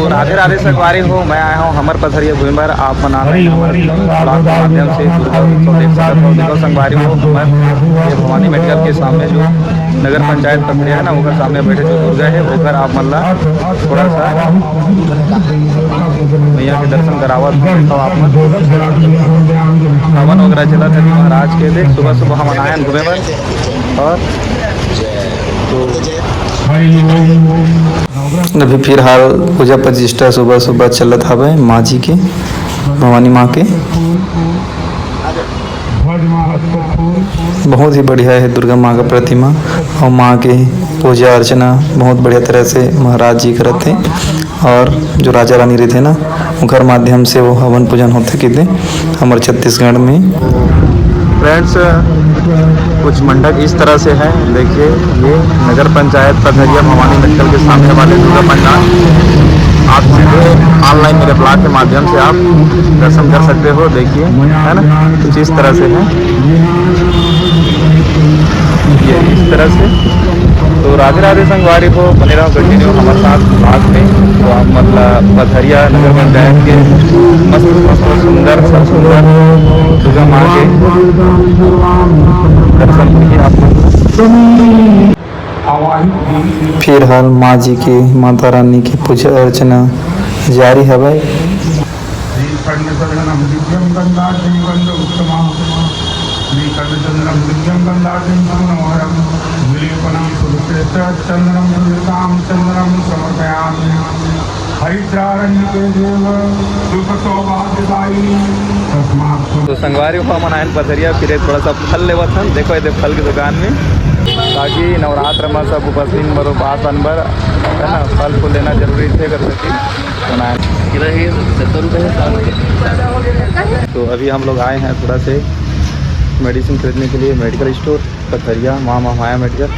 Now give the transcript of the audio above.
राधे राधे संगवारी हो, मैं आया हूँ हमर पथरिया घूमर। आप बना रहे हैं हमारे ब्लॉग के माध्यम से दुर्गा उत्सव देख सकते हो। देखो संगवारी हो, हमर ये भवानी मेडिकल के सामने जो नगर पंचायत पथरिया है ना, उधर सामने बैठे जो दुर्गा है, उधर आप मतलब थोड़ा सा मैया के दर्शन करावत हो। आप हवन वगैरह चला था महाराज के देख। सुबह सुबह हम आए घूमे पर और तो अभी फिलहाल पूजा प्रतिष्ठा सुबह सुबह चलत हवे माँ जी के, भवानी माँ के। बहुत ही बढ़िया है दुर्गा माँ का प्रतिमा और माँ के पूजा अर्चना बहुत बढ़िया तरह से महाराज जी करते हैं। और जो राजा रानी रहते ना, उनके माध्यम से वो हवन पूजन होते कितने हमारे छत्तीसगढ़ में। फ्रेंड्स कुछ मंडप इस तरह से है, देखिए ये नगर पंचायत पथरिया भवानी मेडिकल के सामने वाले दुर्गा पंडाल। आप सीधे ऑनलाइन मेरे ब्लॉग के माध्यम से आप दर्शन कर सकते हो। देखिए है ना, कुछ इस तरह से है ये इस तरह से। तो राधे राधे संगवारी हो, बने रहो कंटिन्यू हमारे साथ ब्लॉग में। तो आप मतलब पथरिया नगर पंचायत के मस्त मस्त सुंदर सब सुंदर दुर्गा माँ के दर्शन करिए आप। फिलहाल माँ जी की माता रानी की पूजा अर्चना जारी है भाई। तो संगवारी हुआ मनायन पथरिया फिर थोड़ा सा फल लेवत हम। देखो ये फल की दुकान में, ताकि नवरात्र में सब उपस्थित बरो बात अनबर है ना, फल को लेना जरूरी थे कर सके तो अभी हम लोग आए हैं थोड़ा से मेडिसिन खरीदने के लिए मेडिकल स्टोर पथरिया माँ माया मेडिकल।